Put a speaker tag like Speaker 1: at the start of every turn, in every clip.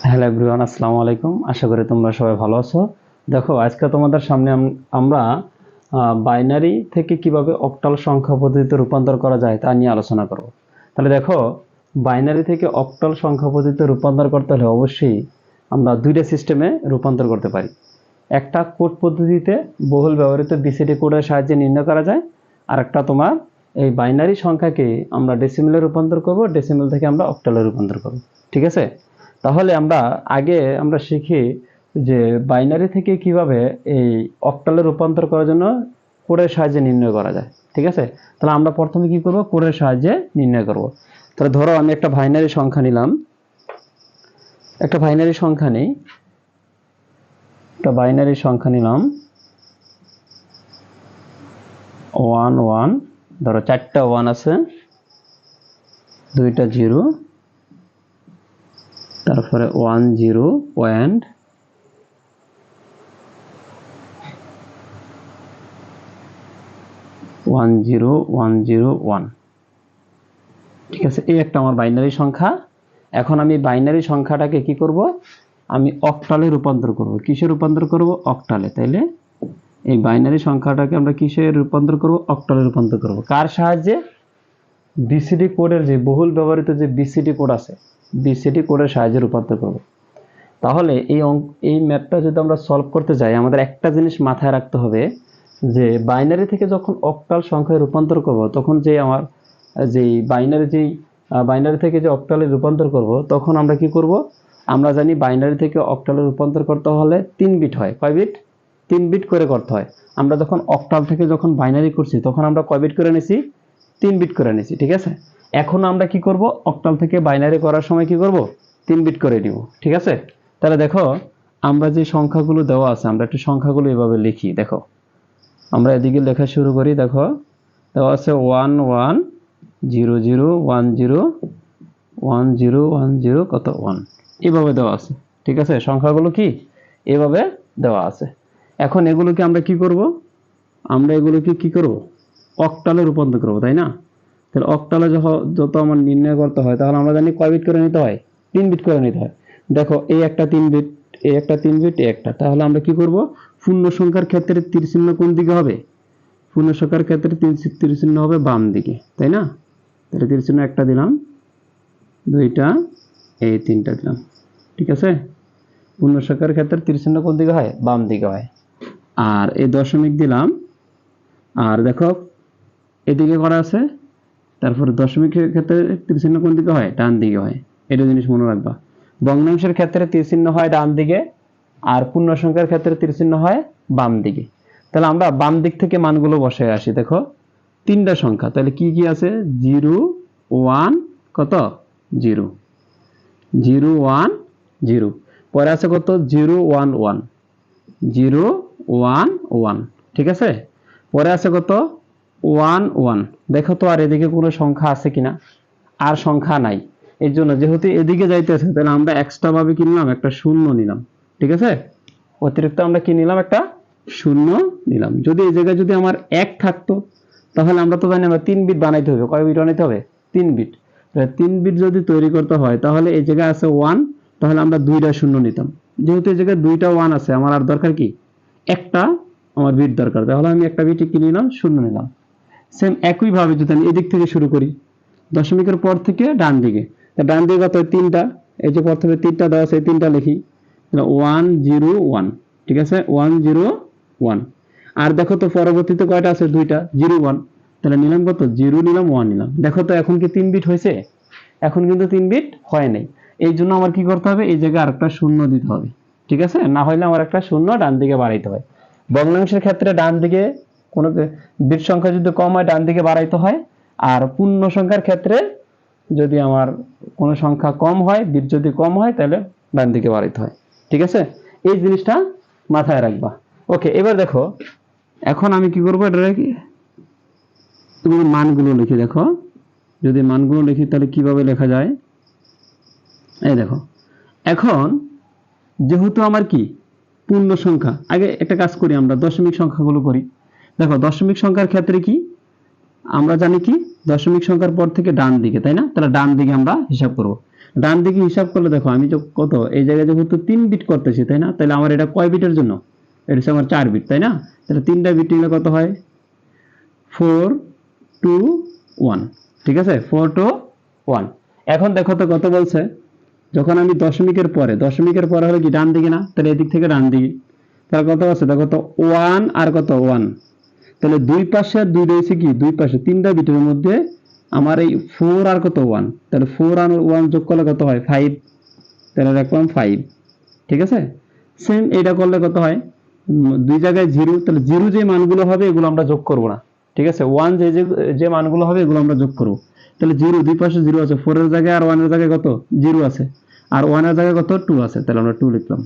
Speaker 1: Hello everyone, আসসালামু আলাইকুম। আশা করি তোমরা সবাই ভালো আছো। দেখো, আজকে তোমাদের সামনে আমরা বাইনারি থেকে কিভাবে অক্টাল সংখ্যা পদ্ধতিতে রূপান্তর করা যায় তা নিয়ে আলোচনা করব। তাহলে দেখো, বাইনারি থেকে অক্টাল সংখ্যা পদ্ধতিতে রূপান্তর করতে হলে অবশ্যই আমরা দুইটা সিস্টেমে রূপান্তর করতে পারি। একটা কোড পদ্ধতিতে বহুল ব্যবহৃত বিসিডি কোডের সাহায্যে নির্ণয় করা যায়, আর একটা তোমার এই বাইনারি সংখ্যাকে আমরা ডেসিমেলে রূপান্তর করব, ডেসিমেল থেকে আমরা অক্টালে রূপান্তর করব। ঠিক আছে? তাহলে আমরা শিখি যে বাইনারি থেকে কিভাবে এই অক্টালে রূপান্তর করার জন্য কোডের সাহায্যে নির্ণয় করা যায়। ঠিক আছে? তাহলে আমরা প্রথমে কি করব, কোডের সাহায্যে নির্ণয় করব। তাহলে ধরো আমি একটা বাইনারি সংখ্যা নিলাম, একটা বাইনারি সংখ্যা নেই, একটা বাইনারি সংখ্যা নিলাম 1 1। ধরো চারটা 1 আছে, দুইটা 0, তারপরে 1 0 পয়েন্ট 1 0 1 0 1। ঠিক আছে? এই একটা আমার বাইনারি সংখ্যা। এখন আমি বাইনারি সংখ্যাটাকে কি করব, আমি অক্টালে রূপান্তর করব। কিসে রূপান্তর করব? অক্টালে। তাইলে এই বাইনারি সংখ্যাটাকে আমরা কিসে রূপান্তর করব? অক্টালে রূপান্তর করব। কার সাহায্যে? বিসিডি কোডের যে বহুল ব্যবহৃত যে বিসিডি কোড আছে, বিসিডি কোডের সাহায্যে রূপান্তর করব। তাহলে এই ম্যাথটা যদি আমরা সলভ করতে যাই, আমাদের একটা জিনিস মাথায় রাখতে হবে যে বাইনারি থেকে যখন অক্টাল সংখ্যায় রূপান্তর করব, তখন বাইনারি থেকে যে অক্টালে রূপান্তর করব, তখন আমরা কি করব? আমরা জানি বাইনারি থেকে অক্টালে রূপান্তর করতে হলে 3 বিট হয়। কয় বিট? 3 বিট করে করতে হয়। আমরা যখন অক্টাল থেকে যখন বাইনারি করছি, তখন আমরা কয় বিট করে নিছি? 3 বিট করে নিছি। ঠিক আছে? এখন আমরা কি করব? অক্টাল থেকে বাইনারি করার সময় কি করব? 3 বিট করে নিব। ঠিক আছে? তাহলে দেখো, আমরা যে সংখ্যাগুলো দেওয়া আছে, আমরা একটু সংখ্যাগুলো এভাবে লিখি। দেখো, আমরা এদিকে লেখা শুরু করি। দেখো, দেওয়া আছে 1 1 0 0 1 0 1 0 1 0 কত 1, এভাবে দেওয়া আছে। ঠিক আছে? সংখ্যাগুলো কি এভাবে দেওয়া আছে। এখন এগুলোকে আমরা কি করব? আমরা এগুলোকে কি করব? অক্টালে রূপান্তর করব, তাই না? তাহলে অক্টালে যত আমার নির্ণয় করতে হয়, তাহলে আমরা জানি কয় বিট করে নিতে হয়? 3 বিট করে নিতে হয়। দেখো, এই একটা 3 বিট, এই একটা 3 বিট, এই একটা। তাহলে আমরা কি করব? পূর্ণ সংখ্যার ক্ষেত্রে তীর চিহ্ন কোন দিকে হবে? পূর্ণ সংখ্যার ক্ষেত্রে তীর চিহ্ন হবে বাম দিকে, তাই না? তাহলে তীর চিহ্ন একটা দিলাম, দুইটা, এই তিনটা দিলাম। ঠিক আছে? পূর্ণ সংখ্যার ক্ষেত্রে তীর চিহ্ন কোন দিকে হয়? বাম দিকে হয়। আর এই দশমিক দিলাম। আর দেখো, এদিকে করা আছে, তারপরে দশমিকের ক্ষেত্রে তীর চিহ্ন কোন দিকে হয়? ডান দিকে হয়। এটা জিনিস মনে রাখবা। ভগ্নাংশের ক্ষেত্রে তীর চিহ্ন হয় ডান দিকে, আর পূর্ণ সংখ্যার ক্ষেত্রে তীর চিহ্ন হয় বাম দিকে। তাহলে আমরা বাম দিক থেকে মানগুলো বসায় আসি। দেখো, তিনটা সংখ্যা, তাহলে কি কি আছে? 0 1 কত 0 0 1 0, পরে আছে কত? 0 1 1 0 1 1। ঠিক আছে? পরে আছে কত? 1 1। দেখো তো আর এদিকে কোনো সংখ্যা আছে কিনা? আর সংখ্যা নাই। এর জন্য যেহেতু এদিকে যাইতেছে, তাহলে আমরা এক্সট্রা ভাবে কি নিলাম? একটা শূন্য নিলাম। ঠিক আছে? অতিরিক্ত আমরা কি নিলাম? একটা শূন্য নিলাম। যদি এই জায়গায় যদি আমার 1 থাকতো, তাহলে আমরা তো জানি আমরা 3 বিট বানাইতে হবে। কয় বিট বানাইতে হবে? 3 বিট। তাহলে 3 বিট যদি তৈরি করতে হয়, তাহলে এই জায়গায় আছে 1, তাহলে আমরা দুইটা শূন্য নিতাম। যেহেতু এই জায়গায় দুইটা 1 আছে, আমার আর দরকার কি? একটা আমার বিট দরকার। তাহলে আমি একটা বিট কি নিলাম? শূন্য নিলাম। সেম একই ভাবে যদি আমি এদিক থেকে শুরু করি, দশমিকের পর থেকে ডান দিকে, ডান দিকে কত? 3টা। এই যে প্রথমে 3টা দেওয়া আছে, 3টা লিখি। 1 0 1। ঠিক আছে? 1 0 1। আর দেখো তো পরবর্তীতে কয়টা আছে? 2টা 0 1। তাহলে নিলাম কত? 0 নিলাম, 1 নিলাম। দেখো তো এখন কি 3 বিট হয়েছে? এখন কিন্তু 3 বিট হয় নাই। এই জন্য আমার কি করতে হবে? এই জায়গায় আরেকটা শূন্য দিতে হবে। ঠিক আছে? না হলে আমার একটা শূন্য ডান দিকে বাড়াইতে হয়। ভগ্নাংশের ক্ষেত্রে ডান দিকে কোনো বিট সংখ্যা যদি কম হয়, ডান দিকে বাড়াইতে হয়। আর পূর্ণ সংখ্যার ক্ষেত্রে যদি আমার কোনো সংখ্যা কম হয়, বিট যদি কম হয়, তাহলে ডান দিকে বাড়াইতে হয়। ঠিক আছে? এই জিনিসটা মাথায় রাখবা। ওকে, এবার দেখো, এখন আমি কি করবো? এটা তুমি মানগুলো লিখি। দেখো, যদি মানগুলো লিখি তাহলে কিভাবে লেখা যায়? এই দেখো, এখন যেহেতু আমার কি পূর্ণ সংখ্যা, আগে একটা কাজ করি, আমরা দশমিক সংখ্যাগুলো করি। দেখো, দশমিক সংখ্যার ক্ষেত্রে কি আমরা জানি কি? দশমিক সংখ্যার পর থেকে ডান দিকে, তাই না? তাহলে ডান দিকে আমরা হিসাব করব। ডান দিকে হিসাব করলে দেখো আমি কত এই জায়গায় যেহেতু 3 বিট করতেছি তাই না, তাহলে আমার এটা কয় বিটের জন্য, এটা হচ্ছে আমার 4 বিট তাই না, তাহলে 3টা বিট নিলে কত হয় 4 2 1, ঠিক আছে 4 2 1। এখন দেখো তো কত বলছে, যখন আমি দশমিকের পরে হলো কি ডান দিকে না, তাহলে এদিক থেকে ডান দিকে, তাহলে কত আছে দেখো তো 1 আর কত 1, তাহলে দুই পাশে আর দুই রয়েছে কি, দুই পাশে 3টা বিটের মধ্যে আমার এই 4 আর কত 1, তাহলে 4 আর 1 যোগ করলে কত হয় 5, তাহলে রাখলাম 5, ঠিক আছে। সেম এটা করলে কত হয়, দুই জায়গায় 0, তাহলে 0 যে মানগুলো হবে এগুলো আমরা যোগ করব না, ঠিক আছে। 1 যে মানগুলো হবে এগুলো আমরা যোগ করব, তাহলে 0 দুই পাশে 0 আছে, 4 এর জায়গায় আর 1 এর জায়গায় কত 0 আছে, আর 1 এর জায়গায় কত 2 আছে, তাহলে আমরা 2 লিখলাম,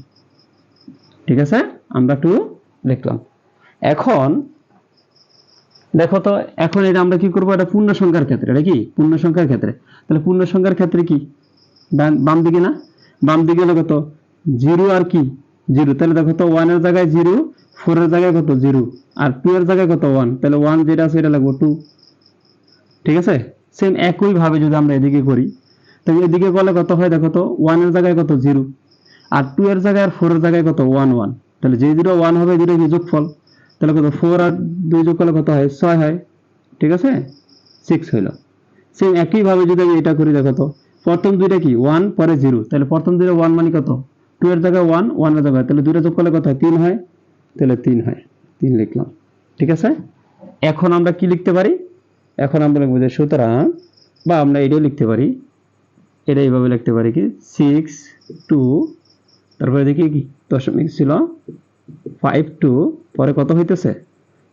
Speaker 1: ঠিক আছে, আমরা 2 লিখলাম। এখন দেখো তো, এখন এটা আমরা কি করব, এটা পূর্ণ সংখ্যার ক্ষেত্রে, এটা কি পূর্ণ সংখ্যার ক্ষেত্রে, তাহলে পূর্ণ সংখ্যার ক্ষেত্রে কি বাম দিকে না, বাম দিকে হলো কত 0 আর কি 0, তাহলে দেখো তো 1 এর জায়গায় 0, 4 এর জায়গায় কত 0, আর 2 এর জায়গায় কত 1, তাহলে 1 যেটা আছে এটা লাগবে 2, ঠিক আছে। সেম একই ভাবে যদি আমরা এদিকে করি, তাহলে এদিকে করলে কত হয় দেখো তো 1 এর জায়গায় কত 0, আর 2 এর জায়গায় আর 4 এর জায়গায় কত 1 1, তাহলে যে দুটো 1 হবে দুটো কি যোগফল, তাহলে কত 4 আর 2 যোগ করলে কত হয় 6 হয়, ঠিক আছে 6 হইল। সেম একই ভাবে যদি আমি এটা করি দেখো তো, প্রথম দুইটা কি 1 পরে 0, তাহলে প্রথম দুইটা 1 মানে কত 2 এর জায়গায় 1 1 এর জায়গায়, তাহলে দুইটা যোগ করলে কত হয় 3 হয়, তাহলে 3 হয়, 3 লিখলাম, ঠিক আছে। এখন আমরা কি লিখতে পারি, এখন আমরা লিখব যে সুতরাং, বা আমরা এটাও লিখতে পারি, এটা এইভাবে লিখতে পারি কি 6 2, তারপরে দেখি কি দশমিক ছিল 5 2, পরে কত হইতেছে,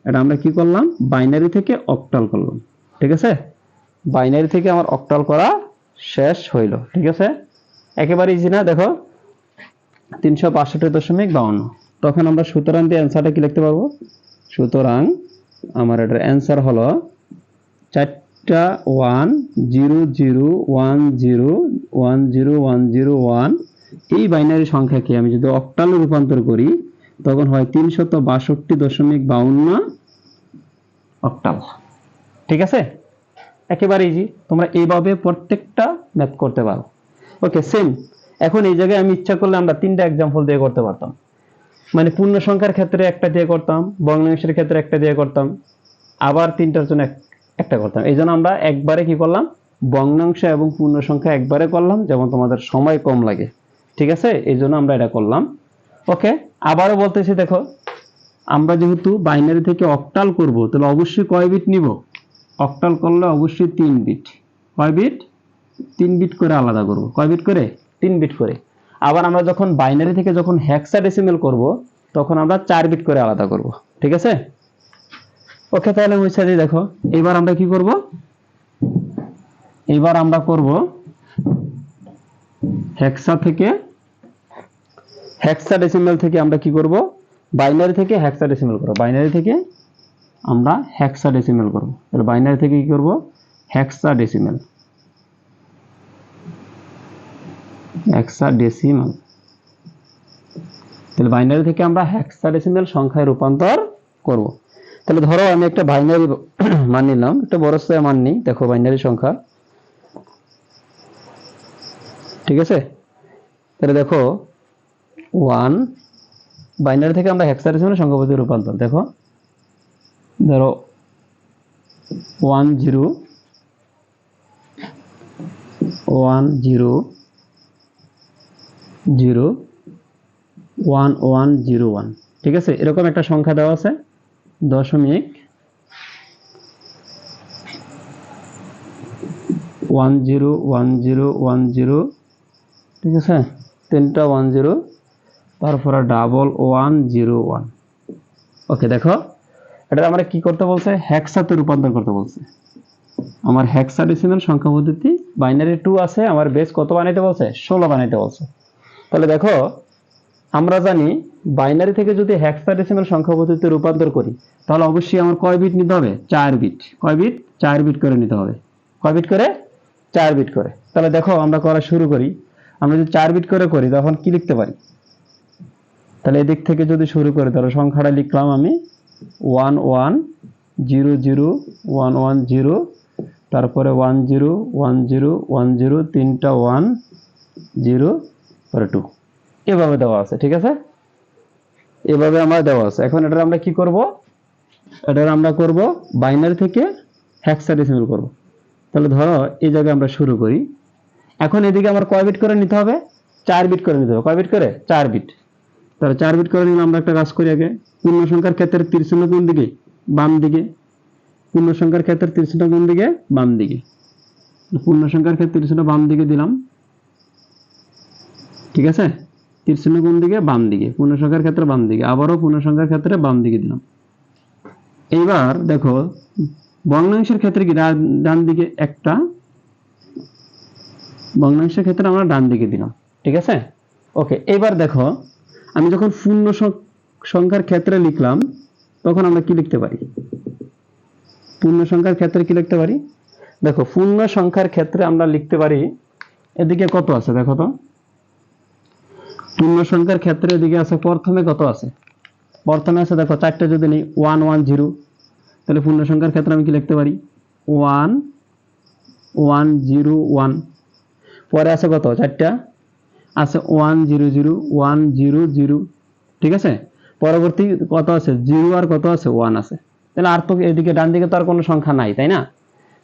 Speaker 1: এটা আমরা কি করলাম বাইনারি থেকে অক্টাল করলাম, ঠিক আছে। বাইনারি থেকে আমার অক্টাল করা শেষ হইল, ঠিক আছে, একেবারে ইজি না। দেখো 362.52, তখন আমরা সুতরাং দিয়ে অ্যান্সারটা কি লিখতে পারবো, সুতরাং আমার এটার অ্যান্সার হলো 4টা 1 0 0 1 0 1 0 1 0 1, এই বাইনারি সংখ্যাকে আমি যদি অক্টালে রূপান্তর করি তখন হয় 362.52 অক্টাল, ঠিক আছে, একেবারে ইজি। তোমরা এইভাবে প্রত্যেকটা ম্যাথ করতে পারো। ওকে সেম, এখন এই জায়গায় আমি ইচ্ছা করলে আমরা 3টা एग्जांपल দিয়ে করতে পারতাম, মানে পূর্ণ সংখ্যার ক্ষেত্রে একটা দিয়ে করতাম, ভগ্নাংশের ক্ষেত্রে একটা দিয়ে করতাম, আবার 3টার জন্য একটা করতাম। এইজন্য আমরা একবারে কি করলাম, ভগ্নাংশ এবং পূর্ণ সংখ্যা একবারে করলাম, যেমন তোমাদের সময় কম লাগে, ঠিক আছে, এইজন্য আমরা এটা করলাম। ওকে, আবারও বলতেছি দেখো, আমরা যেহেতু বাইনারি থেকে অক্টাল করব, তাহলে অবশ্যই কয় বিট নিব, অক্টাল করলে অবশ্যই 3 বিট, কয় বিট 3 বিট করে আলাদা করব, কয় বিট করে 3 বিট করে। আবার আমরা যখন বাইনারি থেকে যখন হেক্সাডেসিমাল করব তখন আমরা 4 বিট করে আলাদা করব, ঠিক আছে। ওকে, তাহলে বুঝছে যে দেখো এবার আমরা কি করব, এবার আমরা করব হেক্সাডেসিমাল থেকে আমরা কি করব, বাইনারি থেকে হেক্সাডেসিমাল করব, বাইনারি থেকে আমরা হেক্সাডেসিমাল করব, তাহলে বাইনারি থেকে কি করব হেক্সাডেসিমাল, হেক্সাডেসিমাল, তাহলে বাইনারি থেকে আমরা হেক্সাডেসিমাল সংখ্যায় রূপান্তর করব। তাহলে ধরো আমি একটা বাইনারি মান নিলাম, একটা বড় সূত্রের মান নিই, দেখো বাইনারি সংখ্যা, ঠিক আছে। তাহলে দেখো 1, বাইনারি থেকে আমরা হেক্সাডেসিমাল সংখ্যা পদ্ধতি রূপান্তর, দেখো ধরো 1 0 1 0 0 1 1 0 1, ঠিক আছে, এরকম একটা সংখ্যা দেওয়া আছে, দশমিক 1 0 1 0 1 0, ঠিক আছে, 3টা 1 0, তারপরে 1 0 1। ওকে, দেখো এটা আমরা কি করতে বলছে, হেক্সাতে রূপান্তর করতে বলছে। আমার হেক্সাডেসিমাল সংখ্যা পদ্ধতি বাইনারি 2 আছে, আমার বেস কত বানাইতে বলছে 16 বানাইতে বলছে। তাহলে দেখো আমরা জানি বাইনারি থেকে যদি হেক্সাডেসিমাল সংখ্যা পদ্ধতিতে রূপান্তর করি তাহলে অবশ্যই আমার কয় বিট নিতে হবে, 4 বিট, কয় বিট 4 বিট করে নিতে হবে, কয় বিট করে 4 বিট করে। তাহলে দেখো আমরা করা শুরু করি, আমরা যদি 4 বিট করে করি তখন কি লিখতে পারি, তাহলে এদিক থেকে যদি শুরু করি তাহলে সংখ্যাটা লিখলাম আমি 1 1 0 0 1 1 0, তারপরে 1 0 1 0 1 0, 3টা 1 0 পরে 2 এভাবে দেওয়া আছে, ঠিক আছে? এভাবে আমার দেওয়া আছে। এখন এটা আমরা কি করব, এটা আমরা করব বাইনারি থেকে হেক্সাডেসিমাল করব। তাহলে ধরো এই জায়গায় আমরা শুরু করি। এখন এদিকে আমার কয় বিট করে নিতে হবে, 4 বিট করে নিতে হবে। কয় বিট করে, 4 বিট। তাহলে 4 বিট করে নিলে আমরা একটা কাজ করি আগে, পূর্ণ সংখ্যার ক্ষেত্রে তীর চিহ্ন কোন দিকে, বাম দিকে। পূর্ণ সংখ্যার ক্ষেত্রে তীর চিহ্ন কোন দিকে, বাম দিকে। পূর্ণ সংখ্যার ক্ষেত্রে তীর চিহ্ন বাম দিকে দিলাম, ঠিক আছে? তীর চিহ্ন কোন দিকে, বাম দিকে। পূর্ণ সংখ্যার ক্ষেত্রে বাম দিকে, আবারও পূর্ণ সংখ্যার ক্ষেত্রে বাম দিকে দিলাম। এইবার দেখো ভগ্নাংশের ক্ষেত্রে কি, ডান দিকে একটা, ভগ্নাংশের ক্ষেত্রে আমরা ডান দিকে দিলাম, ঠিক আছে? ওকে, এবার দেখো আমি যখন পূর্ণ সংখ্যার ক্ষেত্রে লিখলাম তখন আমরা কি লিখতে পারি, পূর্ণ সংখ্যার ক্ষেত্রে কি লিখতে পারি, দেখো পূর্ণ সংখ্যার ক্ষেত্রে আমরা লিখতে পারি, এদিকে কত আছে দেখো তো, পূর্ণ সংখ্যার ক্ষেত্রে এদিকে আছে প্রথমে কত আছে, প্রথমে আছে দেখো 4টা যদি নেই 1 1 0, তাহলে পূর্ণ সংখ্যার ক্ষেত্রে আমি কি লিখতে পারি 1 1 0 1। পরে আছে কত, 4টা আছে 1 0 0 1 0 0, ঠিক আছে? পরবর্তী কত আছে 0 আর কত আছে 1 আছে। তাহলে আর তো এদিকে ডান দিকে তো আর কোনো সংখ্যা নাই, তাই না?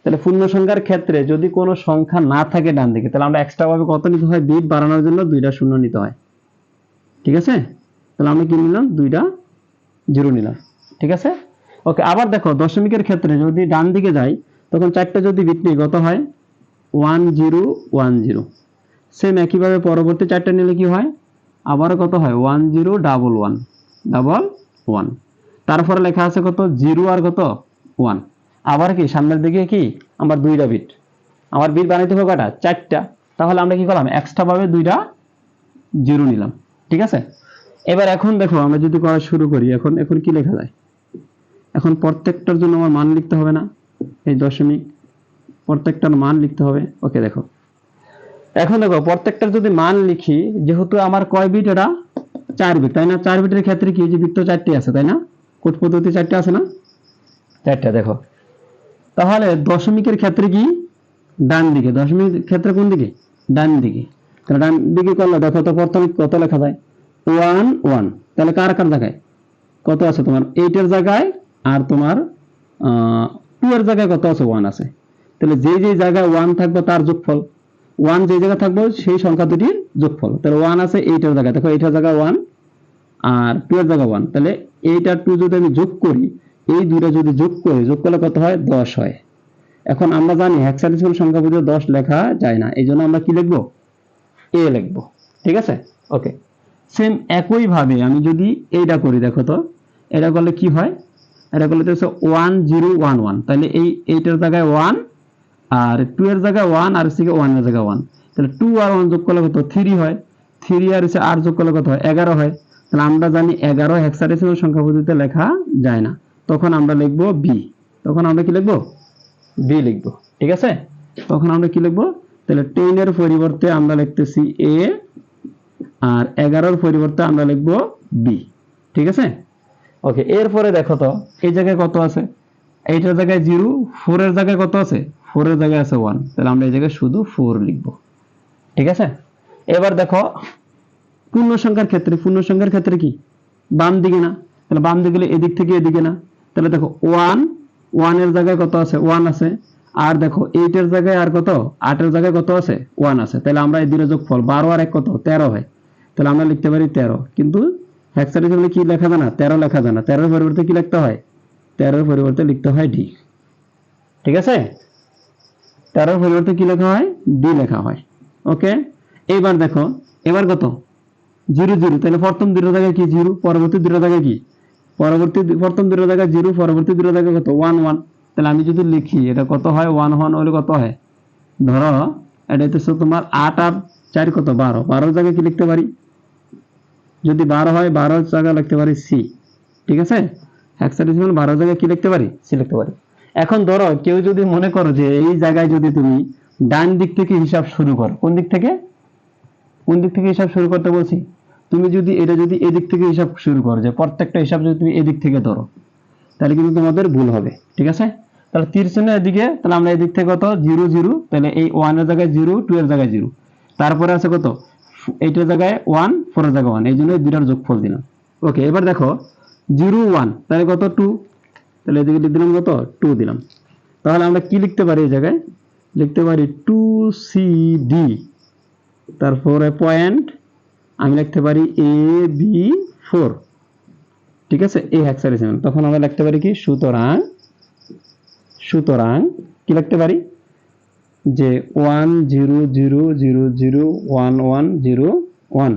Speaker 1: তাহলে পূর্ণ সংখ্যার ক্ষেত্রে যদি কোনো সংখ্যা না থাকে ডান দিকে, তাহলে আমরা এক্সট্রা ভাবে কত নিতে হয়, বিট বাড়ানোর জন্য 2টা শূন্য নিতে হয়, ঠিক আছে? তাহলে আমরা কি নিলাম, 2টা 0 নিলাম, ঠিক আছে? ওকে, আবার দেখো দশমিকের ক্ষেত্রে যদি ডান দিকে যাই তখন 4টা যদি বিট নিই কত হয় 1 0 1 0। সেম একইভাবে পরবর্তী 4টা নিলে কি হয়, আবারও কত হয় 1 0 1 1 1 1। তারপরে লেখা আছে কত 0 আর কত 1। আবার কি সামনের দিকে কি আমার 2টা বিট, আমার বিট বানাইতে হবে কয়টা, 4টা। তাহলে আমরা কি করলাম, এক্সট্রা ভাবে 2টা 0 নিলাম, ঠিক আছে? এবার এখন দেখো আমরা যদি করা শুরু করি, এখন এখন কি লেখা যায়, এখন প্রত্যেকটার জন্য আমার মান লিখতে হবে না, এই দশমিক প্রত্যেকটার মান লিখতে হবে। ওকে, দেখো এখন দেখো প্রত্যেকটার যদি মান লিখি, যেহেতু আমার কয় বিট, এটা 4 বিট, তাই না? 4 বিটের ক্ষেত্রে কি, যে বিট তো 4টি আছে, তাই না? কোড পদ্ধতি 4টা আছে না, 4টা। দেখো তাহলে দশমিকের ক্ষেত্রে কি, ডান দিকে, দশমিক ক্ষেত্রে কোন দিকে, ডান দিকে। তাহলে ডান দিকে করলে দেখো তো প্রথমে কত লেখা যায় 1 1। তাহলে কার কার জায়গায় কত আছে, তোমার 8 এর জায়গায় আর তোমার 2 এর জায়গায় কত আছে, 1 আছে। তাহলে যে যে জায়গায় 1 থাকবে তার যোগফল, 1 যে জায়গায় থাকবে সেই সংখ্যা দুটির যোগফল। তাহলে 1 আছে 8 এর জায়গায়, দেখো 8 এর জায়গায় 1 আর 2 এর জায়গায় 1। তাহলে 8 আর 2 যদি আমি যোগ করি, এই দুইটা যদি যোগ করি, যোগ করলে কত হয় 10 হয়। এখন আমরা জানি হেক্সাডেসিমাল সংখ্যা বুঝে 10 লেখা যায় না, এই জন্য আমরা কি লিখবো, এ লিখবো, ঠিক আছে? ওকে, সেম একই ভাবে আমি যদি এইটা করি, দেখো তো এটা করলে কি হয়, এটা করলে তো 1 0 1 1। তাহলে এই 8 এর জায়গায় 1 আর 2 এর জায়গায় 1 আর 1 এর জায়গায় 1। তাহলে 2 আর 1 যোগ করলে কত 3 হয়, 3 আর 8 যোগ করলে কত হয় 11 হয়। তাহলে আমরা জানি 11 হেক্সাডেসিমাল সংখ্যা পদ্ধতিতে লেখা যায় না, তখন আমরা লিখবো বি। তখন আমরা কি লিখবো, বি লিখবো, ঠিক আছে? তখন আমরা কি লিখবো, তাহলে 10 এর পরিবর্তে আমরা লিখতেছি এ, আর 11 এর পরিবর্তে আমরা লিখবো বি, ঠিক আছে? ওকে, এরপরে দেখো তো এই জায়গায় কত আছে, 8 এর জায়গায় 0, 4 এর জায়গায় কত আছে, 4 এর জায়গায় আছে 1। তাহলে আমরা এই জায়গায় শুধু 4 লিখবো, ঠিক আছে? এবার দেখো পূর্ণ সংখ্যার ক্ষেত্রে, পূর্ণ সংখ্যার ক্ষেত্রে কি বাম দিকে না, তাহলে বাম দিকে গেলে এদিক থেকে এদিকে না। তাহলে দেখো 1 1 এর জায়গায় কত আছে, 1 আছে। আর দেখো 8 এর জায়গায় আর কত, 8 এর জায়গায় কত আছে, 1 আছে। তাহলে আমরা এই দুটো যোগফল 12 আর 1 কত 13 হয়। তাহলে আমরা লিখতে পারি 13। কিন্তু হেক্সাডেসিমালে কি লেখা যায় না, 13 লেখা যায় না। 13 এর পরিবর্তে কি লিখতে হয়, 13 এর পরিবর্তে লিখতে হয় ডি, ঠিক আছে? 13 এর পরিবর্তে কি লেখা হয়, ডি লেখা হয়। ওকে, এবার দেখো এবার কত 0 0। তাহলে প্রথম দুটো জায়গায় কি 0, পরবর্তী দুটো জায়গায় কি, প্রথম দুটো জায়গায় 0, পরবর্তী দুটো জায়গায় কত 1 1। তাহলে আমি যদি লিখি এটা কত হয় 1 1 হলে কত হয়, ধরো এটা হচ্ছে তোমার 8 আর 4 কত 12, 12 জায়গায় কি লিখতে পারি, যদি 12 হয় 12 জায়গায় লিখতে পারি সি, ঠিক আছে? হেক্সাডেসিমাল 12 জায়গায় কি লিখতে পারি, সি লিখতে পারি। এখন ধরো কেউ যদি মনে করো যে এই জায়গায় যদি তুমি ডান দিক থেকে হিসাব শুরু করো, কোন দিক থেকে, কোন দিক থেকে হিসাব শুরু করতে বলছি, তুমি যদি এটা যদি এদিক থেকে হিসাব শুরু করো, যে প্রত্যেকটা হিসাব যদি তুমি এদিক থেকে ধরো, তাহলে কিন্তু তোমাদের ভুল হবে, ঠিক আছে? তাহলে তীর চিহ্ন এদিকে, তাহলে আমরা এদিক থেকে কত 0 0। তাহলে এই 1 এর জায়গায় 0, 2 এর জায়গায় 0। তারপরে আছে কত, এইটার জায়গায় 1, 4 এর জায়গায় 1, এই জন্য এই দুইটার যোগফল দিলাম। ওকে, এবার দেখো 0 1 তাহলে কত 2, তাহলে এদিকে দিলাম কত 2 দিলাম। তাহলে আমরা কি লিখতে পারি এই জায়গায়, লিখতে পারি 2CD, তারপরে পয়েন্ট আমি লিখতে পারি AB4, ঠিক আছে, এই হেক্সাডেসিমাল। তখন আমরা লিখতে পারি কি, সুতরাং কি লিখতে পারি যে 1 0 0 0 0 1 1 0 1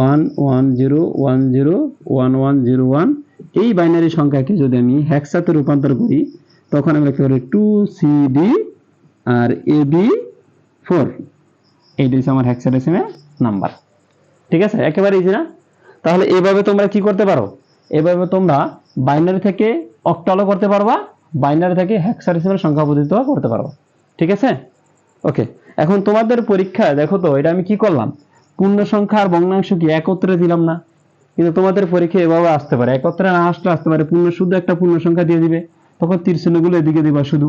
Speaker 1: 1 1 0 1 0 1 1 0 1, এই বাইনারি সংখ্যাকে যদি আমি হেক্সাতে রূপান্তর করি তখন আমি লিখতে পারি 2CD আর AB4, এইটা হচ্ছে আমার হেক্সাডেসিমাল নাম্বার। ঠিক আছে, একেবারে ইজি না? তাহলে এইভাবে তোমরা কি করতে পারো, এইভাবে তোমরা বাইনারি থেকে অক্টালও করতে পারবা, বাইনারি থেকে হেক্সাডেসিমাল সংখ্যা পদ্ধতিও করতে পারবা। ঠিক আছে, ওকে। এখন তোমাদের পরীক্ষায় দেখো তো, এটা আমি কি করলাম, পূর্ণ সংখ্যা আর ভগ্নাংশ কি একত্রে দিলাম না, কিন্তু তোমাদের পরীক্ষায় এভাবে আসতে পারে, একত্রে না আসতে পারে, শুধু একটা পূর্ণ সংখ্যা দিয়ে দিবে, তখন তীর চিহ্নগুলো এদিকে দিবা শুধু।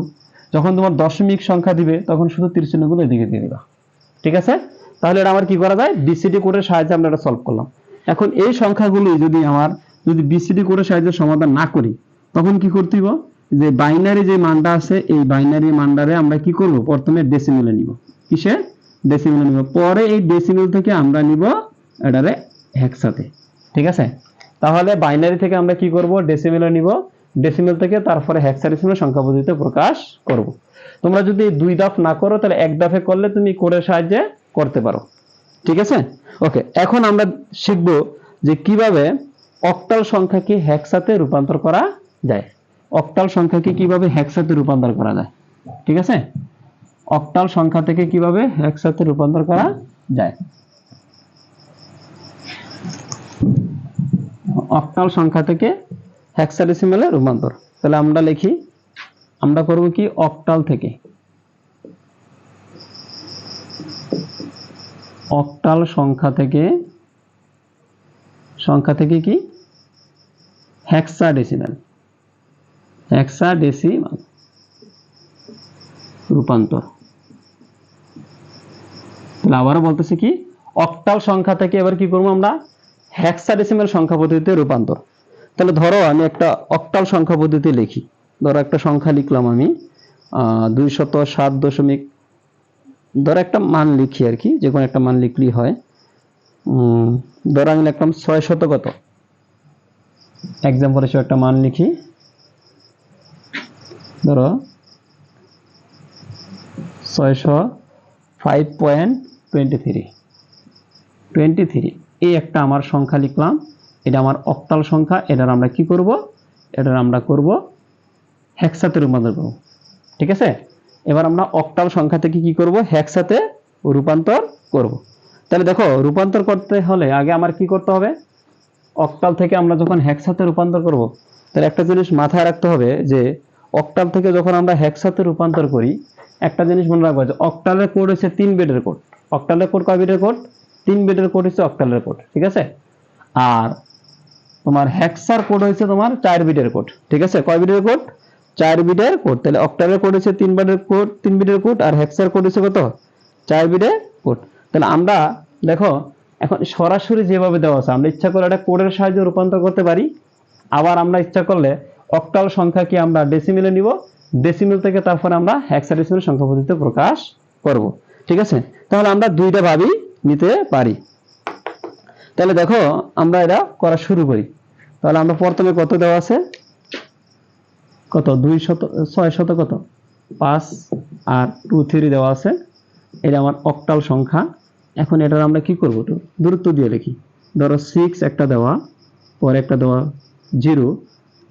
Speaker 1: যখন তোমার দশমিক সংখ্যা দিবে তখন শুধু তীর চিহ্নগুলো এদিকে দিয়ে দিবা। ঠিক আছে, তাহলে এটা আমার কি করা যায়, বিসিডি কোডের সাহায্যে আমরা এটা সলভ করলাম। এখন এই সংখ্যাগুলি যদি বিসিডি কোডের সাহায্যে সমাধান না করি তখন কি করতে হবে, যে বাইনারি যে মানটা আছে এই বাইনারি মানটারে আমরা কি করব, প্রথমে ডেসিমেলে নিব। কিসে, ডেসিমেলে নিব, পরে এই ডেসিমেল থেকে আমরা নিব এটারে হেক্সাতে। ঠিক আছে, তাহলে বাইনারি থেকে আমরা কি করব, ডেসিমেলে নিব, ডেসিমেল থেকে তারপরে হেক্সাডেসিমাল সংখ্যা পদ্ধতিতে প্রকাশ করব। তোমরা যদি 2 ধাপ না করো তাহলে 1 ধাপে করলে তুমি কোডের সাহায্যে করতে পারো। ঠিক আছে, ওকে। এখন আমরা শিখব যে কিভাবে অক্টাল সংখ্যাকে হেক্সাতে রূপান্তর করা যায়। অক্টাল সংখ্যাকে কিভাবে হেক্সাতে রূপান্তর করা যায়। ঠিক আছে, অক্টাল সংখ্যা থেকে কিভাবে হেক্সাতে রূপান্তর করা যায়। অক্টাল সংখ্যা থেকে হেক্সাডেসিমালে রূপান্তর, তাহলে আমরা লিখি, আমরা করব কি, অক্টাল থেকে সংখ্যা থেকে কি হেক্সাডেসিমাল রূপান্তর। তাহলে আবারও বলতেছি কি, অক্টাল সংখ্যা থেকে এবার কি করব আমরা, হেক্সাডেসিমাল সংখ্যা পদ্ধতিতে রূপান্তর। তাহলে ধরো আমি একটা অক্টাল সংখ্যা পদ্ধতি লিখি, ধরো একটা সংখ্যা লিখলাম আমি 207 ধরো একটা মান লিখি আর কি, যে কোনো একটা মান লিখলেই হয়। ধরো আমি লিখলাম 600 কত, এক্সাম্পল হিসেবে একটা মান লিখি, ধরো 605.23 এই একটা আমার সংখ্যা লিখলাম, এটা আমার অক্টাল সংখ্যা। এটার আমরা কি করব, এটার আমরা করব হেক্সাতে রূপান্তর করব। ঠিক আছে, এবার আমরা অক্টাল সংখ্যা থেকে কি করব, হেক্সাতে রূপান্তর করব। তাহলে দেখো, রূপান্তর করতে হলে আগে আমার কি করতে হবে, অক্টাল থেকে আমরা যখন হেক্সাতে রূপান্তর করব তাহলে একটা জিনিস মাথায় রাখতে হবে, যে অক্টাল থেকে যখন আমরা হেক্সাতে রূপান্তর করি একটা জিনিস মনে রাখবো, যে অক্টালের কোড হচ্ছে 3 বিটের কোড। অক্টালের কোড কয় বিটের কোড, 3 বিটের কোড হচ্ছে অক্টালের কোড। ঠিক আছে, আর তোমার হেক্সার কোড হচ্ছে তোমার 4 বিটের কোড। ঠিক আছে, কয় বিটের কোড, 4 বিটের কোড। তাহলে অক্টালের কোড হচ্ছে 3 বিটের কোড, আর হেক্সার কোড হচ্ছে কত, 4 বিটের কোড। তাহলে আমরা দেখো, এখন সরাসরি যেভাবে দেওয়া আছে আমরা ইচ্ছা করলে এটা কোডের সাহায্যে রূপান্তর করতে পারি, আবার আমরা ইচ্ছা করলে অক্টাল সংখ্যাকে আমরা ডেসিমেলে নিব, ডেসিমেল থেকে তারপরে আমরা হেক্সাডেসিমাল সংখ্যা পদ্ধতিতে প্রকাশ করব। ঠিক আছে, তাহলে আমরা দুইটা ভাবেই নিতে পারি। তাহলে দেখো আমরা এটা করা শুরু করি। তাহলে আমরা প্রথমে কত দেওয়া আছে, কত 600 কত 5 আর 2 3 দেওয়া আছে, এটা আমার অক্টাল সংখ্যা। এখন এটার আমরা কি করব, একটু দূরত্ব দিয়ে লিখি। ধরো 6 একটা দেওয়া, পরে একটা দেওয়া 0,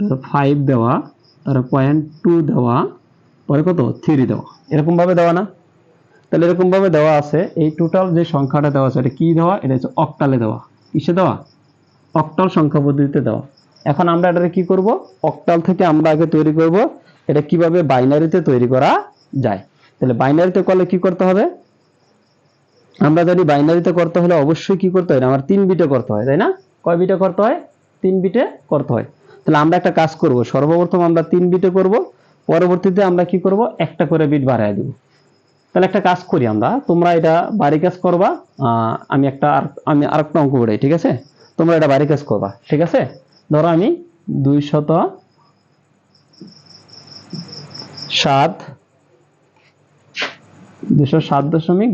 Speaker 1: তারপর 5 দেওয়া, তারপর 0.2 দেওয়া, পরে কত 3 দেওয়া, এরকম ভাবে দেওয়া না। তাহলে এরকম ভাবে দেওয়া আছে, এই টোটাল যে সংখ্যাটা দেওয়া আছে এটা কি দেওয়া, এটা হচ্ছে অক্টালে দেওয়া। কিসে দেওয়া, অক্টাল সংখ্যা পদ্ধতিতে দেওয়া। এখন আমরা এটাকে কি করব, অক্টাল থেকে আমরা আগে তৈরি করব এটা কিভাবে বাইনারিতে তৈরি করা যায়। তাহলে বাইনারিতে করলে কি করতে হবে, আমরা জানি বাইনারিতে করতে হলে অবশ্যই কি করতে হয়, আমার 3 বিটে করতে হয়, তাই না? কয় বিটে করতে হয়, 3 বিটে করতে হয়। তাহলে আমরা একটা কাজ করব, সর্বপ্রথম আমরা 3 বিটে করব, পরবর্তীতে আমরা কি করব, একটা করে বিট বাড়ায় দেব। তাহলে একটা কাজ করি আমরা, তোমরা এটা বাড়ি কাজ করবা, আমি আরেকটা অঙ্ক করি, ঠিক আছে? তোমরা এটা বাড়ি কাজ করবা, ঠিক আছে? ধরো আমি 207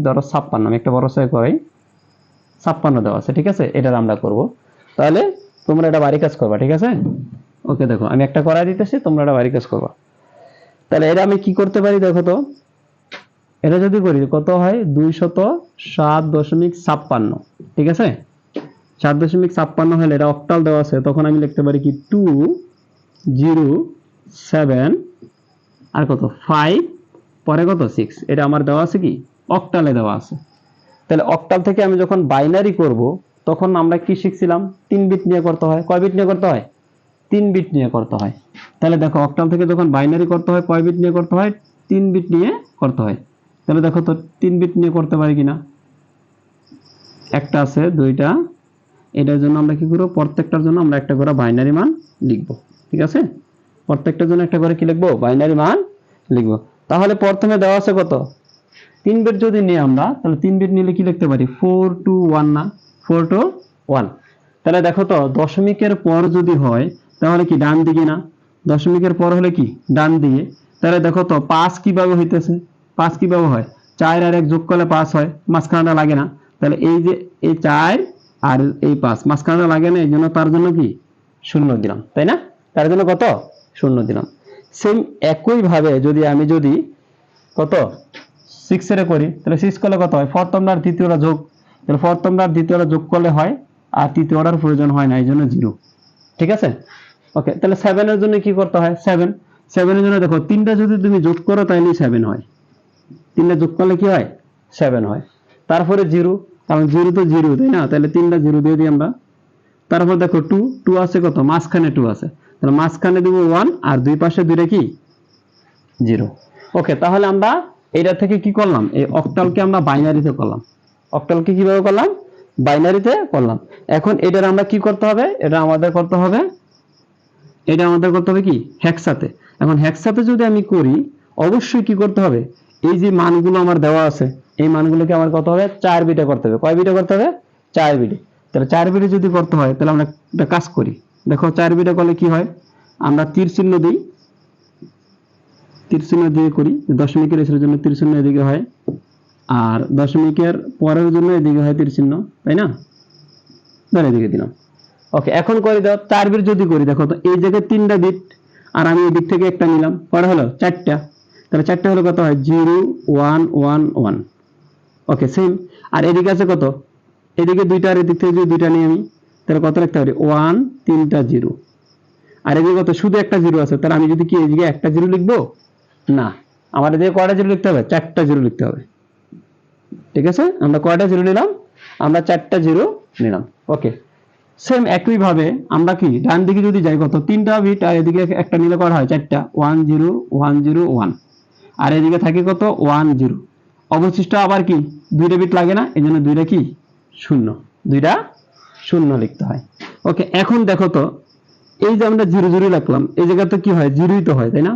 Speaker 1: ধরো 56, আমি একটা বড় ছয় করাই, 56 দেওয়া আছে, ঠিক আছে? এটা আমরা করব। তাহলে তোমরা এটা বাড়ি কাজ করবা, ঠিক আছে? ওকে, দেখো আমি একটা করাই দিতেছি, তোমরা এটা বাড়ি কাজ করবা। তাহলে এটা আমি কি করতে পারি দেখো তো, এটা যদি করি কত হয়, 207.56, ঠিক আছে? 7.56 হলে এটা অক্টাল দেওয়া আছে, তখন আমি লিখতে পারি কি 207 আর কত 5 পরে কত 6, এটা আমার দেওয়া আছে কি অক্টালে দেওয়া আছে। তাহলে অক্টাল থেকে আমি যখন বাইনারি করব তখন আমরা কি শিখছিলাম, 3 বিট নিয়ে করতে হয়। কয় বিট নিয়ে করতে হয়? 3 বিট নিয়ে করতে হয়। তাহলে দেখো অক্টাল থেকে যখন বাইনারি করতে হয় কয় বিট নিয়ে করতে হয়? 3 বিট নিয়ে করতে হয়। তাহলে দেখো তো 3 বিট নিয়ে করতে পারি কিনা, একটা আছে, দুইটা, এটার জন্য আমরা কি করব, প্রত্যেকটার জন্য আমরা একটা করে বাইনারি মান লিখব, ঠিক আছে? প্রত্যেকটার জন্য একটা করে কি লিখব, বাইনারি মান লিখব। তাহলে প্রথমে দেওয়া আছে কত, 3 বিট যদি নিই আমরা, তাহলে 3 বিট নিলে কি লিখতে পারি, 4 to 1 না, 4 to 1। তাহলে দেখো তো দশমিকের পর যদি হয় তাহলে কি ডান দিকে না, দশমিকের পর হলে কি ডান দিকে। তাহলে দেখো তো 5 কিভাবে হইতেছে, 5 কিভাবে হয়, 4 আর 1 যোগ করলে 5 হয়, মাঝখানটা লাগে না। তাহলে এই যে এই 4 আর এই 5 মাঝখানটা লাগে না, এই জন্য তার জন্য কি 0 দিলাম, তাই না? তার জন্য কত 0 দিলাম। সেম একই ভাবে যদি কত 6 এর করি, তাহলে 6 করলে কত হয়, প্রথম আর দ্বিতীয়টা যোগ, তাহলে প্রথম আর দ্বিতীয়টা যোগ করলে হয়, আর তৃতীয়টার প্রয়োজন হয় না, এই জন্য 0, ঠিক আছে? ওকে, তাহলে 7 এর জন্য কি করতে হয়, 7 এর জন্য দেখো তিনটা যদি তুমি যোগ করো তাহলে 7 হয়, তিনটা যোগ করলে কি হয় 7 হয়। তারপরে 0, কারণ 0 তো 0, তাই না? তাহলে তিনটা 0 দিয়ে দিই আমরা। তারপর দেখো 2 আছে কত, মাঝখানে 2 আছে, তাহলে মাঝখানে দিব 1 আর দুই পাশে দুইটা কি 0। ওকে, তাহলে আমরা এটা থেকে কি করলাম, এই অক্টালকে আমরা বাইনারিতে করলাম। অক্টালকে কিভাবে করলাম, বাইনারিতে করলাম। এখন এটার আমরা কি করতে হবে, এটা আমাদের করতে হবে কি হেক্সাতে। এখন হেক্সাতে যদি আমি করি, অবশ্যই কি করতে হবে, এই যে মানগুলো আমার দেওয়া আছে এই মানগুলোকে আমার কত হবে, 4 বিটে করতে হবে। কয় বিটে করতে হবে, 4 বিটে। তাহলে 4 বিটে যদি করতে হয় তাহলে আমরা একটা কাজ করি, দেখো 4 বিটে করলে কি হয়, আমরা তীর চিহ্ন দিই, তীর চিহ্ন দিয়ে করি, দশমিকের এর জন্য তীর চিহ্ন এদিকে হয়, আর দশমিকের পরের জন্য এদিকে হয় তীর চিহ্ন, তাই না? ধরে এদিকে দিলাম। ওকে, এখন করে দাও 4 বিট যদি করি, দেখো তো এই জায়গায় 3টা বিট আর আমি এই দিক থেকে একটা নিলাম, পরে হলো 4টা, তাহলে 4টা হলো কত হয়, 0 1 1 1। ওকে, সেম। আর এদিকে আছে কত, এদিকে দুইটা, আর এদিক থেকে যদি দুইটা নিই আমি, তাহলে কত লিখতে পারি, 1 3টা 0। আর এদিকে কত, শুধু একটা 0 আছে, তাহলে আমি যদি কি এদিকে একটা 0 লিখবো না, আমার এদিকে কয়টা 0 লিখতে হবে, 4টা 0 লিখতে হবে, ঠিক আছে? আমরা কয়টা 0 নিলাম, আমরা 4টা 0 নিলাম। ওকে, সেম একই ভাবে আমরা কি ডান দিকে যদি যাই, কত 3টা বিট আর এদিকে একটা নিলে করা হয় 4টা, 1 0 1 0 1, আর এদিকে থাকে কত 1 0। অবশিষ্ট আবার কি দুইটা বিট লাগে না, এই জন্য দুইটা কি 0, দুইটা 0 লিখতে হয়। ওকে, এখন দেখো তো এই যে আমরা 0 0 লিখলাম, এই জায়গাতে কি হয়, 0ই তো হয়, তাই না?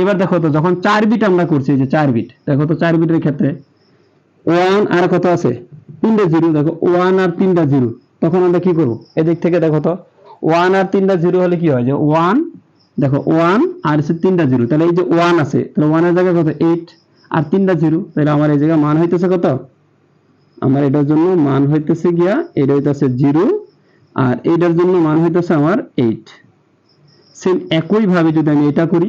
Speaker 1: এবার দেখো তো যখন 4 বিট আমরা করছি, এই যে 4 বিট, দেখো তো 4 বিটের ক্ষেত্রে 1 আর কত আছে, 3টা 0, দেখো 1 আর 3টা 0, তখন আমরা কি করব, এদিক থেকে দেখো তো 1 আর 3টা 0 হলে কি হয়, যে 1, দেখো 1 আর 3টা 0, তাহলে এই যে 1 আছে, তাহলে 1 এর জায়গায় কত 8 আর 3টা 0, তাহলে আমার এই জায়গায় মান হইতেছে কত, আমার এটার জন্য মান হইতেছে গিয়া, এটা হইতেছে 0, আর এটার জন্য মান হইতেছে আমার 8। সেম একই ভাবে যদি আমি এটা করি,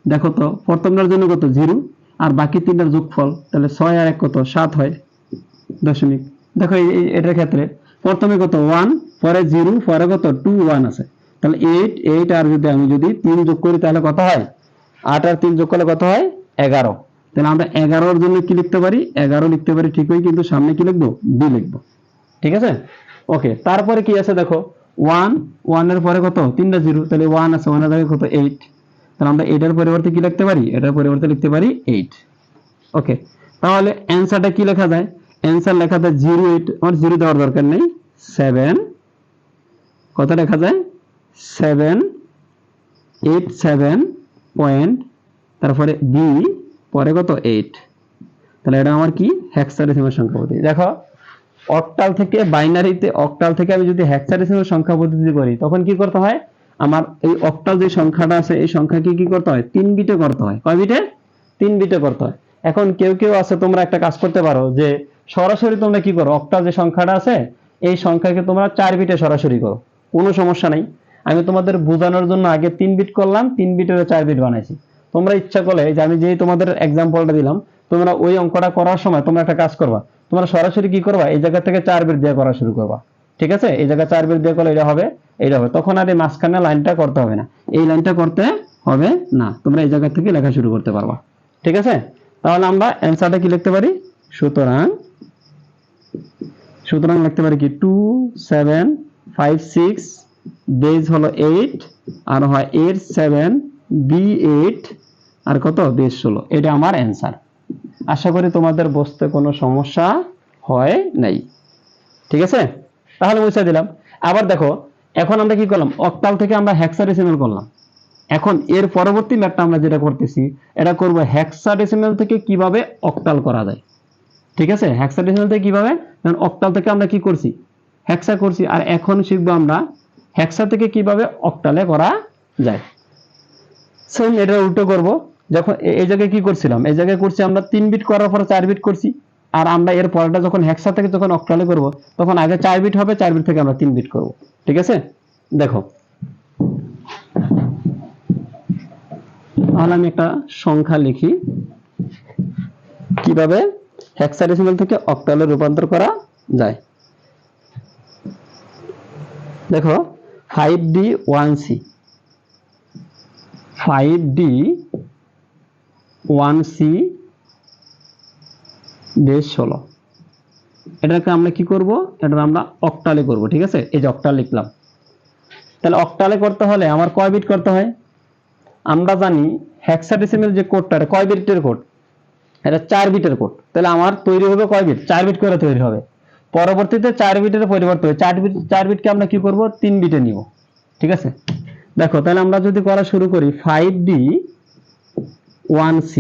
Speaker 1: দেখো তো প্রথমটার জন্য কত 0 আর বাকি তিনটার যোগফল, তাহলে 6 আর 1 কত 7 হয় দশমিক। দেখো এটার ক্ষেত্রে প্রথমে কত 1, পরে 0, পরে কত 2 1 আছে, তাহলে 8 8 আর যদি আমি 3 যোগ করি তাহলে কত হয়, 8 আর 3 যোগ করলে কত হয় 11। তাহলে আমরা 11 এর জন্য কি লিখতে পারি, 11 লিখতে পারি ঠিকই, কিন্তু সামনে কি লিখবো, b লিখবো, ঠিক আছে? ওকে, তারপরে কি আছে দেখো 1 1 এর পরে কত 3টা 0, তাহলে 1 আছে, 1 এর জায়গায় কত 8, তাহলে আমরা এটার পরিবর্তে কি লিখতে পারি, এটার পরিবর্তে লিখতে পারি 8। ওকে, তাহলে অ্যানসারটা কি লেখা যায়, অ্যানসার লেখা যায় 08, আমার 0 দেওয়ার দরকার নেই, 7, কত লেখা যায় 787 পয়েন্ট, তারপরে বি, পরে কত 8, তাহলে এটা আমার কি হেক্সাডেসিমাল সংখ্যা পদ্ধতি। দেখো অক্টাল থেকে বাইনারিতে, অক্টাল থেকে আমি যদি হেক্সাডেসিমাল সংখ্যা পদ্ধতি করি তখন কি করতে হয়, আমার এই অক্টাল যে সংখ্যাটা আছে এই সংখ্যাকে কি করতে হয়, 3 বিটে করতে হয়। কয় বিটে? 3 বিটে করতে হয়। এখন কেউ কেউ আছে, তোমরা একটা কাজ করতে পারো যে সরাসরি তোমরা কি করো, অক্টাল যে সংখ্যাটা আছে এই সংখ্যাকে তোমরা 4 বিটে সরাসরি করো, কোনো সমস্যা নাই। আমি তোমাদের বোঝানোর জন্য আগে 3 বিট করলাম, 3 বিটের 4 বিট বানাইছি। তোমরা ইচ্ছা করলে, যে আমি যেই তোমাদের এক্সাম্পলটা দিলাম, তোমরা ওই অঙ্কটা করার সময় তোমরা একটা কাজ করবা, তোমরা সরাসরি কি করবা, এই জায়গা থেকে 4 বিট দিয়ে করা শুরু করবা। ঠিক আছে, এই জায়গায় 4 বিট দিয়ে করলে এটা হবে, এটা হবে, তখন আর এই মাঝখানে লাইনটা করতে হবে না, এই লাইনটা করতে হবে না, তোমরা এই জায়গা থেকে লেখা শুরু করতে পারবা। ঠিক আছে, তাহলে আমরা অ্যান্সারটা কি লিখতে পারি, সুতরাং সুতরাং লিখতে পারি কি 2 7 5 6 বেজ হলো 8 আর হয় 8 7 বি 8 আর কত বেজ 16, এটা আমার অ্যান্সার। আশা করি তোমাদের বুঝতে কোনো সমস্যা হয় নাই। ঠিক আছে, তাহলে মুছে দিলাম। আবার দেখো এখন আমরা কি করলাম, অক্টাল থেকে আমরা হেক্সাডেসিমাল করলাম। এখন এর পরবর্তী ম্যাথটা আমরা যেটা করতেছি, এটা করব হেক্সাডেসিমাল থেকে কিভাবে অক্টাল করা যায়। ঠিক আছে, হেক্সাডেসিমাল থেকে কিভাবে, কারণ অক্টাল থেকে আমরা কি করছি, হেক্সা করছি, আর এখন শিখবো আমরা হেক্সা থেকে কিভাবে অক্টালে করা যায়। সেম এটা উল্টো করব, যখন এই জায়গায় কি করছিলাম, এই জায়গায় করছি আমরা 3 বিট করার পরে 4 বিট করছি, আর আমরা এর পরেরটা যখন হেক্সা থেকে যখন অক্টালে করব তখন আগে 4 বিট হবে, 4 বিট থেকে আমরা 3 বিট করব। ঠিক আছে, দেখো তাহলে আমি একটা সংখ্যা লিখি কিভাবে হেক্সাডেসিমাল থেকে অক্টালে রূপান্তর করা যায়। দেখো 5D1C 5D1C বেস 16, এটাকে আমরা কি করব, এটা আমরা অক্টালে করব। ঠিক আছে, এই যে অক্টাল লিখলাম। তাহলে অক্টালে করতে হলে আমার কয় বিট করতে হয়, আমরা জানি হেক্সাডেসিমাল যে কোডটা, এটা কয় বিটের কোড, এটা 4 বিটের কোড। তাহলে আমার তৈরি হবে কয় বিট, 4 বিট করে তৈরি হবে। পরবর্তীতে 4 বিটের পরিবর্তন হবে, 4 বিটকে আমরা কি করব, 3 বিটে নিব। ঠিক আছে, দেখো তাহলে আমরা যদি করা শুরু করি 5D1C